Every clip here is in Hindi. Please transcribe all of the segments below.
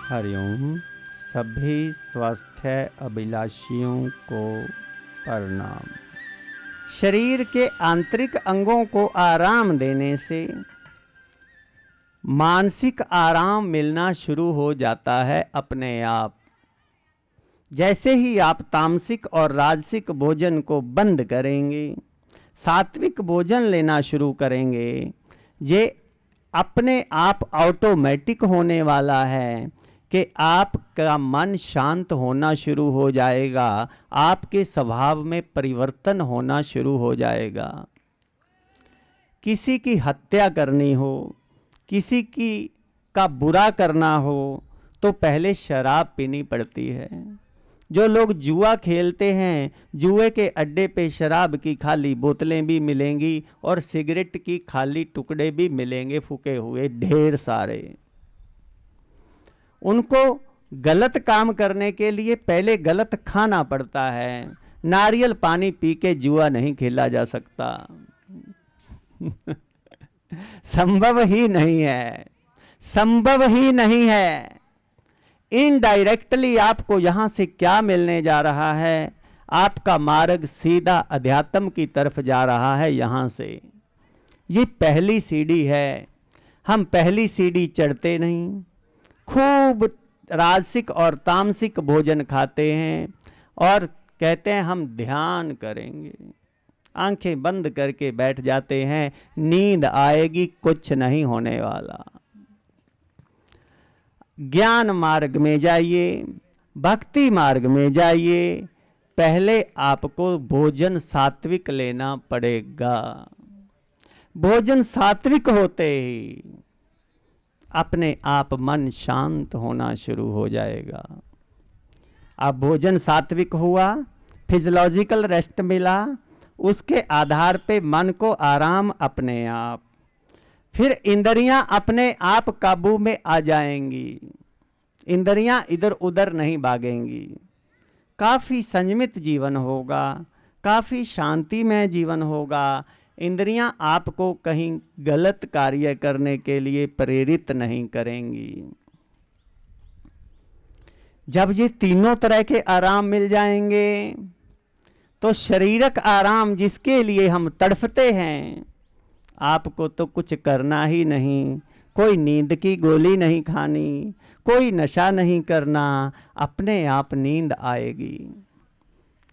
हरिओम। सभी स्वास्थ्य अभिलाषियों को प्रणाम। शरीर के आंतरिक अंगों को आराम देने से मानसिक आराम मिलना शुरू हो जाता है अपने आप। जैसे ही आप तामसिक और राजसिक भोजन को बंद करेंगे, सात्विक भोजन लेना शुरू करेंगे, ये अपने आप ऑटोमेटिक होने वाला है कि आपका मन शांत होना शुरू हो जाएगा, आपके स्वभाव में परिवर्तन होना शुरू हो जाएगा। किसी की हत्या करनी हो, किसी की का बुरा करना हो तो पहले शराब पीनी पड़ती है। जो लोग जुआ खेलते हैं, जुए के अड्डे पे शराब की खाली बोतलें भी मिलेंगी और सिगरेट की खाली टुकड़े भी मिलेंगे, फूके हुए ढेर सारे। उनको गलत काम करने के लिए पहले गलत खाना पड़ता है। नारियल पानी पी के जुआ नहीं खेला जा सकता। संभव ही नहीं है, संभव ही नहीं है। इनडायरेक्टली आपको यहां से क्या मिलने जा रहा है? आपका मार्ग सीधा अध्यात्म की तरफ जा रहा है। यहां से ये पहली सीढ़ी है। हम पहली सीढ़ी चढ़ते नहीं, खूब राजसिक और तामसिक भोजन खाते हैं और कहते हैं हम ध्यान करेंगे। आंखें बंद करके बैठ जाते हैं, नींद आएगी, कुछ नहीं होने वाला। ज्ञान मार्ग में जाइए, भक्ति मार्ग में जाइए, पहले आपको भोजन सात्विक लेना पड़ेगा। भोजन सात्विक होते ही अपने आप मन शांत होना शुरू हो जाएगा। अब भोजन सात्विक हुआ, फिजियोलॉजिकल रेस्ट मिला, उसके आधार पे मन को आराम अपने आप, फिर इंद्रियां अपने आप काबू में आ जाएंगी। इंद्रियां इधर उधर नहीं भागेंगी। काफ़ी संयमित जीवन होगा, काफ़ी शांतिमय जीवन होगा। इंद्रियां आपको कहीं गलत कार्य करने के लिए प्रेरित नहीं करेंगी। जब ये तीनों तरह के आराम मिल जाएंगे तो शारीरिक आराम जिसके लिए हम तड़फते हैं, आपको तो कुछ करना ही नहीं। कोई नींद की गोली नहीं खानी, कोई नशा नहीं करना, अपने आप नींद आएगी।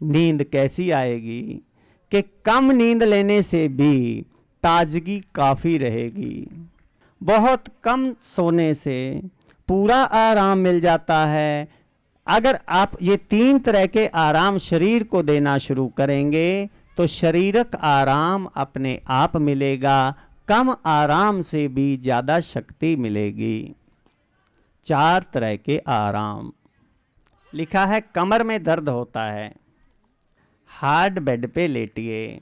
नींद कैसी आएगी कि कम नींद लेने से भी ताजगी काफ़ी रहेगी। बहुत कम सोने से पूरा आराम मिल जाता है। अगर आप ये तीन तरह के आराम शरीर को देना शुरू करेंगे तो शारीरिक आराम अपने आप मिलेगा, कम आराम से भी ज़्यादा शक्ति मिलेगी। 4 तरह के आराम लिखा है। कमर में दर्द होता है, हार्ड बेड पे लेटिए।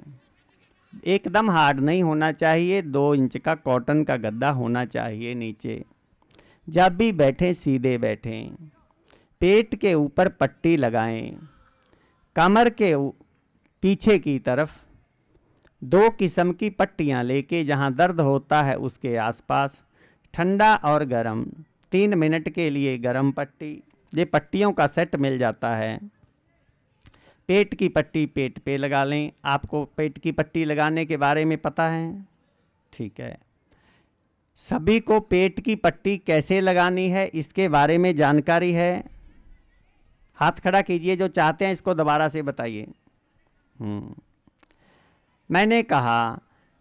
एकदम हार्ड नहीं होना चाहिए, 2 इंच का कॉटन का गद्दा होना चाहिए नीचे। जब भी बैठें सीधे बैठें, पेट के ऊपर पट्टी लगाएं, कमर के पीछे की तरफ 2 किस्म की पट्टियां लेके जहां दर्द होता है उसके आसपास, ठंडा और गर्म, 3 मिनट के लिए गर्म पट्टी। ये पट्टियों का सेट मिल जाता है। पेट की पट्टी पेट पे लगा लें। आपको पेट की पट्टी लगाने के बारे में पता है? ठीक है। सभी को पेट की पट्टी कैसे लगानी है इसके बारे में जानकारी है? हाथ खड़ा कीजिए जो चाहते हैं, इसको दोबारा से बताइए। मैंने कहा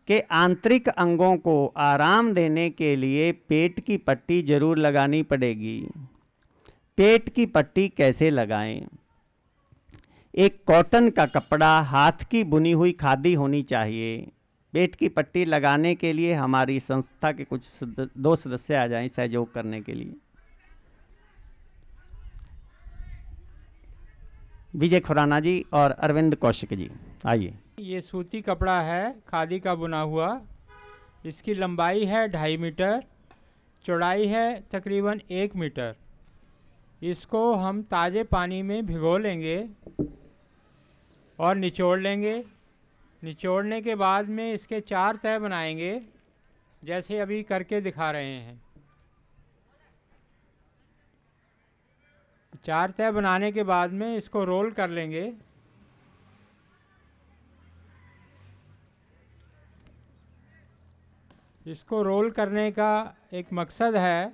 कि आंतरिक अंगों को आराम देने के लिए पेट की पट्टी जरूर लगानी पड़ेगी। पेट की पट्टी कैसे लगाएं? एक कॉटन का कपड़ा, हाथ की बुनी हुई खादी होनी चाहिए। पेट की पट्टी लगाने के लिए हमारी संस्था के कुछ 2 सदस्य आ जाएं सहयोग करने के लिए। विजय खुराना जी और अरविंद कौशिक जी, आइए। ये सूती कपड़ा है, खादी का बुना हुआ। इसकी लंबाई है 2.5 मीटर, चौड़ाई है तकरीबन 1 मीटर। इसको हम ताज़े पानी में भिगो लेंगे और निचोड़ लेंगे। निचोड़ने के बाद में इसके 4 तह बनाएंगे, जैसे अभी करके दिखा रहे हैं। 4 तह बनाने के बाद में इसको रोल कर लेंगे। इसको रोल करने का एक मकसद है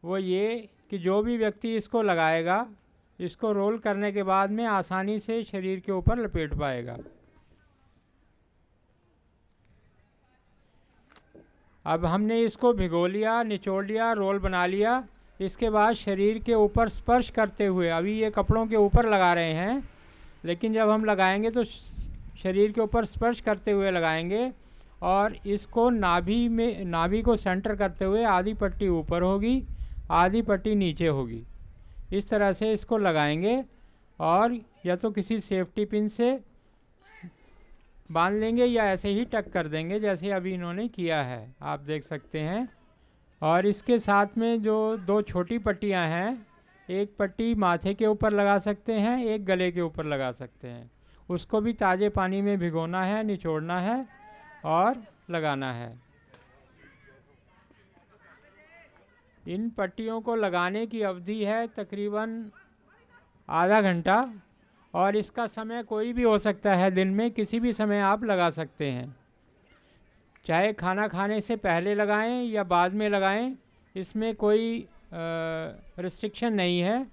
वो ये कि जो भी व्यक्ति इसको लगाएगा, इसको रोल करने के बाद में आसानी से शरीर के ऊपर लपेट पाएगा। अब हमने इसको भिगो लिया, निचोड़ लिया, रोल बना लिया। इसके बाद शरीर के ऊपर स्पर्श करते हुए, अभी ये कपड़ों के ऊपर लगा रहे हैं, लेकिन जब हम लगाएंगे तो शरीर के ऊपर स्पर्श करते हुए लगाएंगे। और इसको नाभि को सेंटर करते हुए आधी पट्टी ऊपर होगी, आधी पट्टी नीचे होगी। इस तरह से इसको लगाएंगे और या तो किसी सेफ्टी पिन से बांध लेंगे या ऐसे ही टक कर देंगे जैसे अभी इन्होंने किया है, आप देख सकते हैं। और इसके साथ में जो 2 छोटी पट्टियां हैं, एक पट्टी माथे के ऊपर लगा सकते हैं, एक गले के ऊपर लगा सकते हैं। उसको भी ताज़े पानी में भिगोना है, निचोड़ना है और लगाना है। इन पट्टियों को लगाने की अवधि है तकरीबन आधा घंटा, और इसका समय कोई भी हो सकता है, दिन में किसी भी समय आप लगा सकते हैं। चाहे खाना खाने से पहले लगाएं या बाद में लगाएं, इसमें कोई रिस्ट्रिक्शन नहीं है।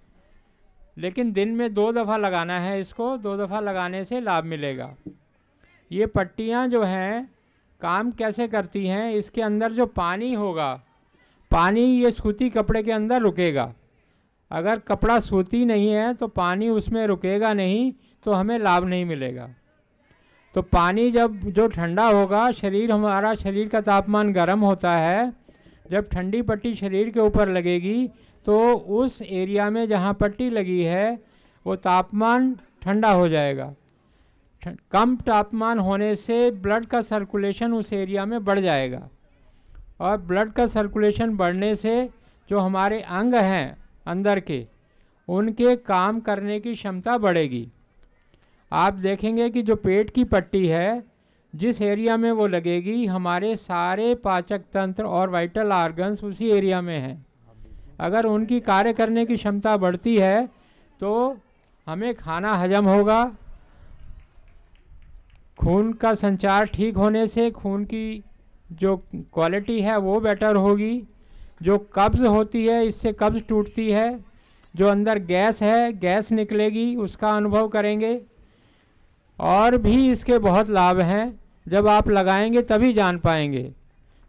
लेकिन दिन में 2 दफ़ा लगाना है इसको, 2 दफ़ा लगाने से लाभ मिलेगा। ये पट्टियां जो हैं काम कैसे करती हैं, इसके अंदर जो पानी होगा, पानी ये सूती कपड़े के अंदर रुकेगा। अगर कपड़ा सूती नहीं है तो पानी उसमें रुकेगा नहीं, तो हमें लाभ नहीं मिलेगा। तो पानी जब जो ठंडा होगा, हमारा शरीर का तापमान गर्म होता है, जब ठंडी पट्टी शरीर के ऊपर लगेगी तो उस एरिया में जहाँ पट्टी लगी है वो तापमान ठंडा हो जाएगा। कम तापमान होने से ब्लड का सर्कुलेशन उस एरिया में बढ़ जाएगा, और ब्लड का सर्कुलेशन बढ़ने से जो हमारे अंग हैं अंदर के, उनके काम करने की क्षमता बढ़ेगी। आप देखेंगे कि जो पेट की पट्टी है, जिस एरिया में वो लगेगी, हमारे सारे पाचक तंत्र और वाइटल ऑर्गन्स उसी एरिया में हैं। अगर उनकी कार्य करने की क्षमता बढ़ती है तो हमें खाना हजम होगा, खून का संचार ठीक होने से खून की जो क्वालिटी है वो बेटर होगी। जो कब्ज़ होती है, इससे कब्ज़ टूटती है। जो अंदर गैस है, गैस निकलेगी, उसका अनुभव करेंगे। और भी इसके बहुत लाभ हैं, जब आप लगाएंगे तभी जान पाएंगे।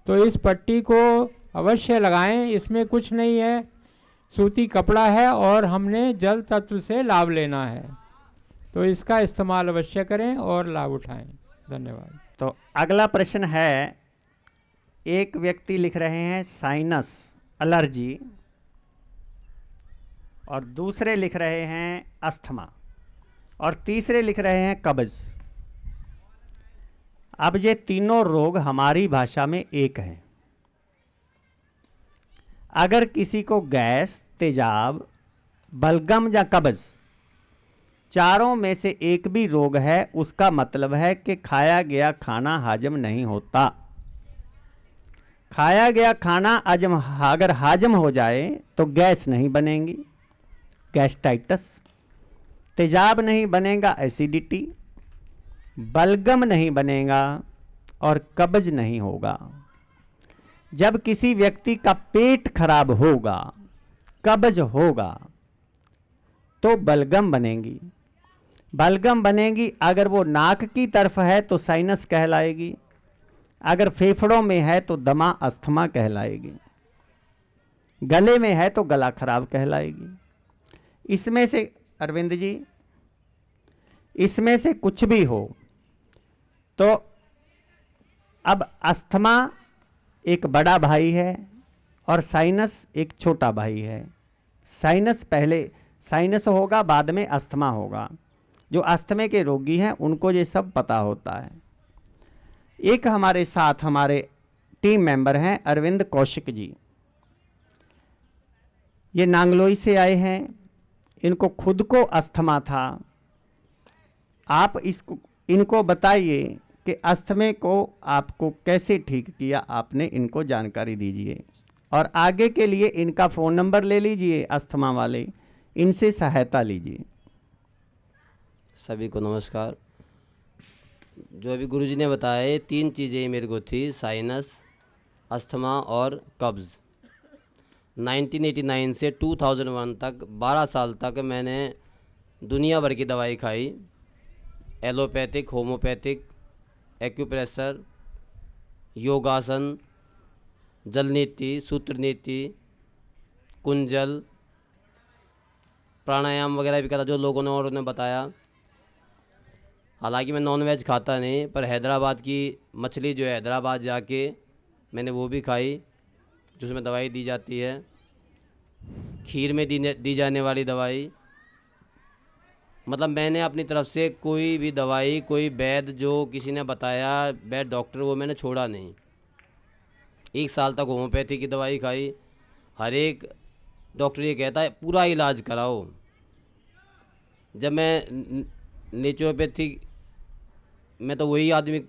तो इस पट्टी को अवश्य लगाएं, इसमें कुछ नहीं है, सूती कपड़ा है और हमने जल तत्व से लाभ लेना है। तो इसका इस्तेमाल अवश्य करें और लाभ उठाएं। धन्यवाद। तो अगला प्रश्न है, एक व्यक्ति लिख रहे हैं साइनस एलर्जी, और दूसरे लिख रहे हैं अस्थमा, और तीसरे लिख रहे हैं कब्ज। अब ये तीनों रोग हमारी भाषा में एक हैं। अगर किसी को गैस, तेजाब, बलगम या कब्ज चारों में से एक भी रोग है, उसका मतलब है कि खाया गया खाना हजम नहीं होता। खाया गया खाना अगर हजम हो जाए तो गैस नहीं बनेगी, गैस्ट्राइटिस, तेजाब नहीं बनेगा, एसिडिटी, बलगम नहीं बनेगा और कब्ज नहीं होगा। जब किसी व्यक्ति का पेट खराब होगा, कब्ज होगा, तो बलगम बनेगी। बलगम बनेगी अगर वो नाक की तरफ है तो साइनस कहलाएगी, अगर फेफड़ों में है तो दमा अस्थमा कहलाएगी, गले में है तो गला खराब कहलाएगी। इसमें से अरविंद जी, इसमें से कुछ भी हो तो अब अस्थमा एक बड़ा भाई है और साइनस एक छोटा भाई है। साइनस पहले साइनस होगा, बाद में अस्थमा होगा। जो अस्थमे के रोगी हैं उनको ये सब पता होता है। एक हमारे साथ हमारे टीम मेंबर हैं अरविंद कौशिक जी, ये नांगलोई से आए हैं। इनको खुद को अस्थमा था। आप इनको बताइए कि अस्थमे को आपको कैसे ठीक किया, आपने इनको जानकारी दीजिए। और आगे के लिए इनका फ़ोन नंबर ले लीजिए अस्थमा वाले, इनसे सहायता लीजिए। सभी को नमस्कार। जो अभी गुरुजी ने बताया ये 3 चीज़ें मेरे को थी, साइनस, अस्थमा और कब्ज़। 1989 से 2001 तक 12 साल तक मैंने दुनिया भर की दवाई खाई, एलोपैथिक, होम्योपैथिक, एक्यूप्रेशर, योगासन, जल नीति, सूत्र नीति, कुंजल, प्राणायाम वगैरह भी करा जो लोगों ने और उन्हें बताया। हालांकि मैं नॉन वेज खाता नहीं, पर हैदराबाद की मछली जो है हैदराबाद जाके मैंने वो भी खाई, जिसमें दवाई दी जाती है, खीर में दी जाने वाली दवाई। मतलब मैंने अपनी तरफ से कोई भी दवाई, कोई वैद्य जो किसी ने बताया, वैद्य डॉक्टर, वो मैंने छोड़ा नहीं। 1 साल तक होम्योपैथी की दवाई खाई। हर एक डॉक्टर ये कहता है पूरा इलाज कराओ। जब मैं नेचुरोपैथी में, तो वही आदमी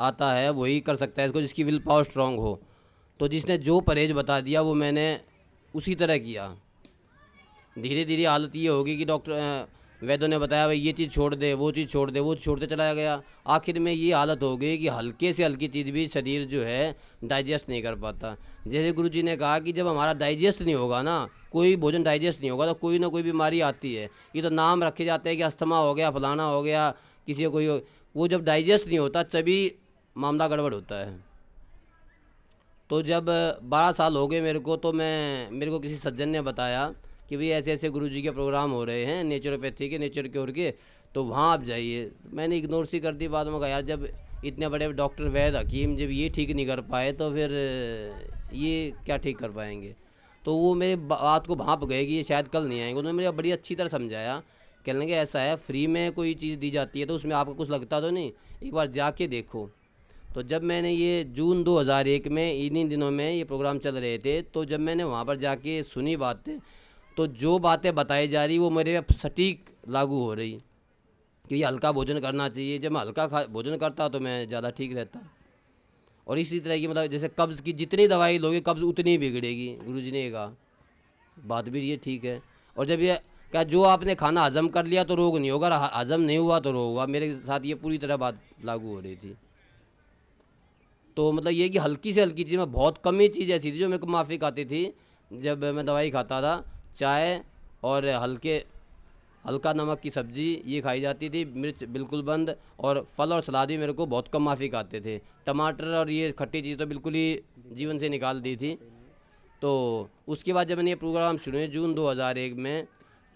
आता है, वही कर सकता है इसको जिसकी विल पावर स्ट्रांग हो। तो जिसने जो परहेज बता दिया वो मैंने उसी तरह किया। धीरे धीरे हालत ये होगी कि डॉक्टर वैद्यों ने बताया भाई ये चीज़ छोड़ दे, वो चीज़ छोड़ दे, वो छोड़ते चला गया। आखिर में ये हालत हो गई कि हल्के से हल्की चीज़ भी शरीर जो है डाइजेस्ट नहीं कर पाता। जैसे गुरुजी ने कहा कि जब हमारा डाइजेस्ट नहीं होगा ना, कोई भोजन डाइजेस्ट नहीं होगा, तो कोई ना कोई बीमारी आती है। ये तो नाम रखे जाते हैं कि अस्थमा हो गया, फलाना हो गया, किसी को कोई वो जब डाइजेस्ट नहीं होता तभी मामला गड़बड़ होता है। तो जब 12 साल हो गए मेरे को, तो मेरे को किसी सज्जन ने बताया कि भाई ऐसे ऐसे गुरुजी के प्रोग्राम हो रहे हैं नेचुरोपैथी के, नेचर क्योर के, तो वहाँ आप जाइए। मैंने इग्नोर सी कर दी। बाद में कहा यार जब इतने बड़े डॉक्टर, वैद्य, हकीम जब ये ठीक नहीं कर पाए तो फिर ये क्या ठीक कर पाएंगे। तो वो मेरे बात को भांप गए कि ये शायद कल नहीं आएंगे। उन्होंने मुझे बड़ी अच्छी तरह समझाया। कहने लगे ऐसा है, फ्री में कोई चीज़ दी जाती है तो उसमें आपको कुछ लगता तो नहीं, एक बार जाके देखो। तो जब मैंने ये जून 2001 में, इन्हीं दिनों में ये प्रोग्राम चल रहे थे, तो जब मैंने वहाँ पर जाके सुनी बातें, तो जो बातें बताई जा रही वो मेरे पे सटीक लागू हो रही कि ये हल्का भोजन करना चाहिए। जब मैं हल्का भोजन करता तो मैं ज़्यादा ठीक रहता। और इसी तरह की मतलब जैसे कब्ज़ की जितनी दवाई लोगे कब्ज़ उतनी बिगड़ेगी, गुरुजी ने कहा। बात भी ये ठीक है। और जब ये क्या जो आपने खाना हजम कर लिया तो रोग नहीं होगा, हजम नहीं हुआ तो रोग होगा। मेरे साथ ये पूरी तरह बात लागू हो रही थी। तो मतलब ये कि हल्की से हल्की चीज़ में बहुत कम ही चीज़ ऐसी थी जो मेरे को माफिक आती थी। जब मैं दवाई खाता था, चाय और हल्का नमक की सब्ज़ी ये खाई जाती थी, मिर्च बिल्कुल बंद, और फल और सलाद भी मेरे को बहुत कम माफिक आते थे। टमाटर और ये खट्टी चीज़ तो बिल्कुल ही जीवन से निकाल दी थी। तो उसके बाद जब मैंने ये प्रोग्राम शुरू जून 2001 में,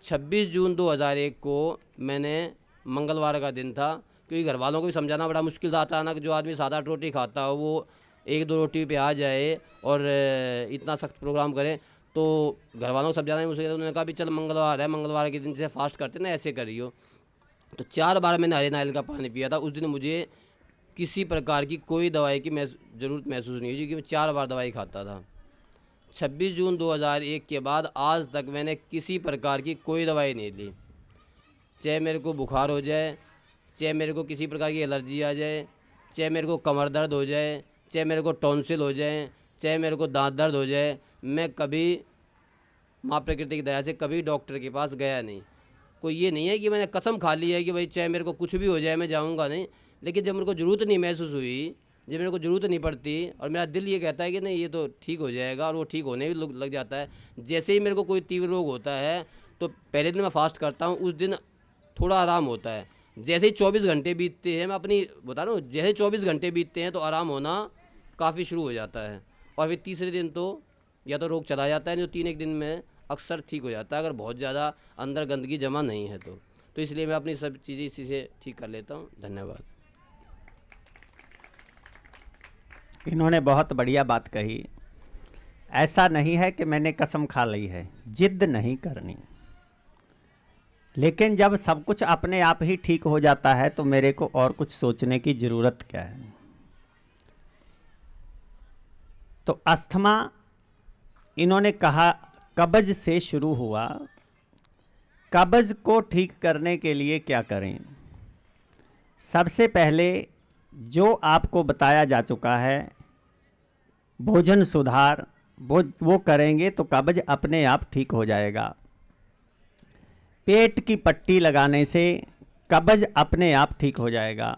26 जून 2001 को मैंने, मंगलवार का दिन था, क्योंकि घर वालों को भी समझाना बड़ा मुश्किल था। अचानक जो आदमी 7-8 रोटी खाता हो वो 1-2 रोटी पे आ जाए और इतना सख्त प्रोग्राम करे, तो घर वालों को समझाना ही मुश्किल। उन्होंने कहा भी चल मंगलवार है, मंगलवार के दिन से फास्ट करते ना, ऐसे करियो। तो 4 बार मैंने हरे नारियल का पानी पिया था। उस दिन मुझे किसी प्रकार की कोई दवाई की ज़रूरत महसूस नहीं हुई, क्योंकि मैं 4 बार दवाई खाता था। 26 जून 2001 के बाद आज तक मैंने किसी प्रकार की कोई दवाई नहीं ली। चाहे मेरे को बुखार हो जाए, चाहे मेरे को किसी प्रकार की एलर्जी आ जाए, चाहे मेरे को कमर दर्द हो जाए, चाहे मेरे को टॉन्सिल हो जाए, चाहे मेरे को दांत दर्द हो जाए, मैं कभी माँ प्रकृति की दया से कभी डॉक्टर के पास गया नहीं। कोई ये नहीं है कि मैंने कसम खा ली है कि भाई चाहे मेरे को कुछ भी हो जाए मैं जाऊँगा नहीं। लेकिन जब मेरे को ज़रूरत नहीं महसूस हुई, जब मेरे को ज़रूरत नहीं पड़ती और मेरा दिल ये कहता है कि नहीं ये तो ठीक हो जाएगा, और वो ठीक होने भी लग जाता है। जैसे ही मेरे को कोई तीव्र रोग होता है तो पहले दिन मैं फास्ट करता हूँ, उस दिन थोड़ा आराम होता है। जैसे ही 24 घंटे बीतते हैं, मैं अपनी बता रहा हूँ, जैसे 24 घंटे बीतते हैं तो आराम होना काफ़ी शुरू हो जाता है। और फिर तीसरे दिन तो या तो रोग चला जाता है, नहीं तो 3 एक दिन में अक्सर ठीक हो जाता है, अगर बहुत ज़्यादा अंदर गंदगी जमा नहीं है तो इसलिए मैं अपनी सब चीज़ें इसी से ठीक कर लेता हूँ। धन्यवाद। इन्होंने बहुत बढ़िया बात कही। ऐसा नहीं है कि मैंने कसम खा ली है, जिद नहीं करनी। लेकिन जब सब कुछ अपने आप ही ठीक हो जाता है तो मेरे को और कुछ सोचने की ज़रूरत क्या है। तो अस्थमा इन्होंने कहा कब्ज से शुरू हुआ। कब्ज को ठीक करने के लिए क्या करें? सबसे पहले जो आपको बताया जा चुका है, भोजन सुधार, वो करेंगे तो कब्ज अपने आप ठीक हो जाएगा। पेट की पट्टी लगाने से कब्ज अपने आप ठीक हो जाएगा।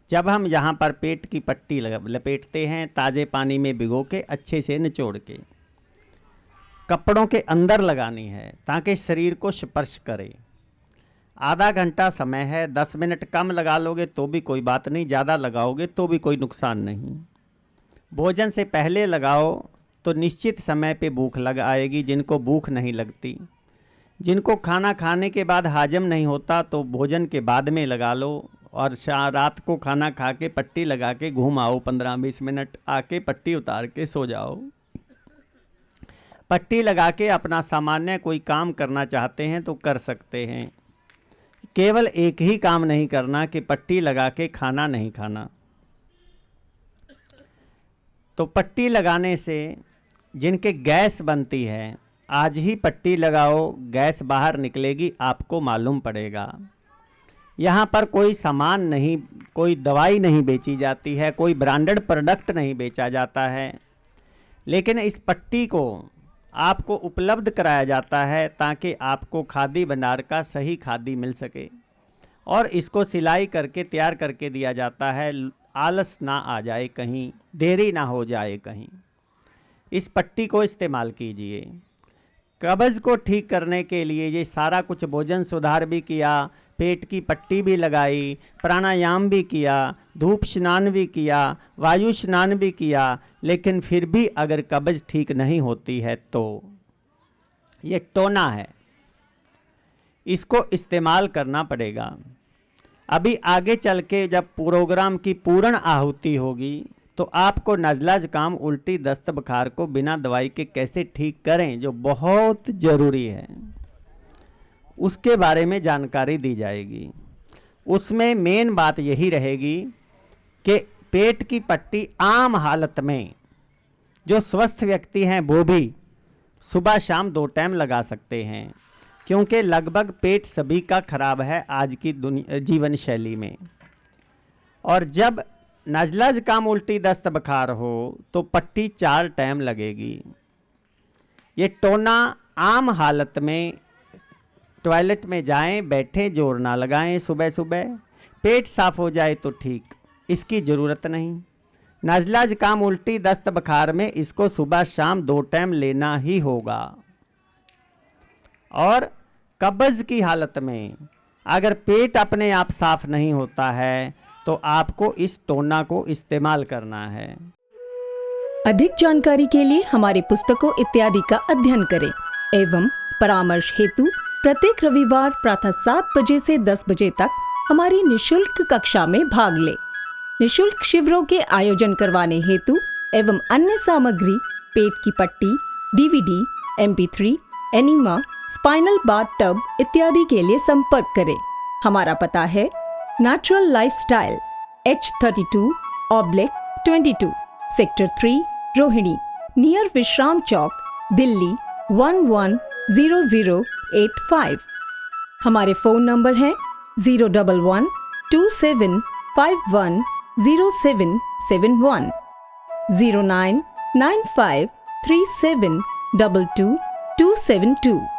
जब हम यहाँ पर पेट की पट्टी लपेटते हैं, ताज़े पानी में भिगो के अच्छे से निचोड़ के कपड़ों के अंदर लगानी है ताकि शरीर को स्पर्श करे। आधा घंटा समय है, 10 मिनट कम लगा लोगे तो भी कोई बात नहीं, ज़्यादा लगाओगे तो भी कोई नुकसान नहीं। भोजन से पहले लगाओ तो निश्चित समय पे भूख लग आएगी। जिनको भूख नहीं लगती, जिनको खाना खाने के बाद हाजम नहीं होता, तो भोजन के बाद में लगा लो और रात को खाना खा के पट्टी लगा के घूम आओ 15-20 मिनट, आके पट्टी उतार के सो जाओ। पट्टी लगा के अपना सामान्य कोई काम करना चाहते हैं तो कर सकते हैं। केवल एक ही काम नहीं करना कि पट्टी लगा के खाना नहीं खाना। तो पट्टी लगाने से जिनके गैस बनती है, आज ही पट्टी लगाओ, गैस बाहर निकलेगी, आपको मालूम पड़ेगा। यहाँ पर कोई सामान नहीं, कोई दवाई नहीं बेची जाती है, कोई ब्रांडेड प्रोडक्ट नहीं बेचा जाता है, लेकिन इस पट्टी को आपको उपलब्ध कराया जाता है ताकि आपको खादी भंडार का सही खादी मिल सके, और इसको सिलाई करके तैयार करके दिया जाता है। आलस ना आ जाए कहीं, देरी ना हो जाए कहीं। इस पट्टी को इस्तेमाल कीजिए। कब्ज़ को ठीक करने के लिए ये सारा कुछ, भोजन सुधार भी किया, पेट की पट्टी भी लगाई, प्राणायाम भी किया, धूप स्नान भी किया, वायु स्नान भी किया, लेकिन फिर भी अगर कब्ज़ ठीक नहीं होती है तो ये टोना है, इसको इस्तेमाल करना पड़ेगा। अभी आगे चल के जब प्रोग्राम की पूर्ण आहुति होगी तो आपको नज़ला ज़ुकाम, उल्टी, दस्त, बुखार को बिना दवाई के कैसे ठीक करें, जो बहुत ज़रूरी है, उसके बारे में जानकारी दी जाएगी। उसमें मेन बात यही रहेगी कि पेट की पट्टी आम हालत में जो स्वस्थ व्यक्ति हैं वो भी सुबह शाम 2 टाइम लगा सकते हैं, क्योंकि लगभग पेट सभी का खराब है आज की जीवन शैली में। और जब नज़ला ज़ुकाम, उल्टी, दस्त, बुखार हो तो पट्टी 4 टाइम लगेगी। ये टोना आम हालत में टॉयलेट में जाएं, बैठें, जोर ना लगाएं सुबह सुबह, पेट साफ हो जाए तो ठीक, इसकी ज़रूरत नहीं। नज़ला ज़ुकाम, उल्टी, दस्त, बुखार में इसको सुबह शाम 2 टाइम लेना ही होगा। और कब्ज़ की हालत में अगर पेट अपने आप साफ नहीं होता है तो आपको इस टोना को इस्तेमाल करना है। अधिक जानकारी के लिए हमारे पुस्तकों इत्यादि का अध्ययन करें एवं परामर्श हेतु प्रत्येक रविवार प्रातः 7 बजे से 10 बजे तक हमारी निशुल्क कक्षा में भाग लें। निशुल्क शिविरों के आयोजन करवाने हेतु एवं अन्य सामग्री, पेट की पट्टी, DVD, MP3, enema, spinal bath tub इत्यादि के लिए संपर्क करें। हमारा पता है natural lifestyle, H32/22, sector 3, Rohini, near विश्राम चौक, दिल्ली 110085। हमारे फ़ोन नंबर हैं 01127510771, 099537222272।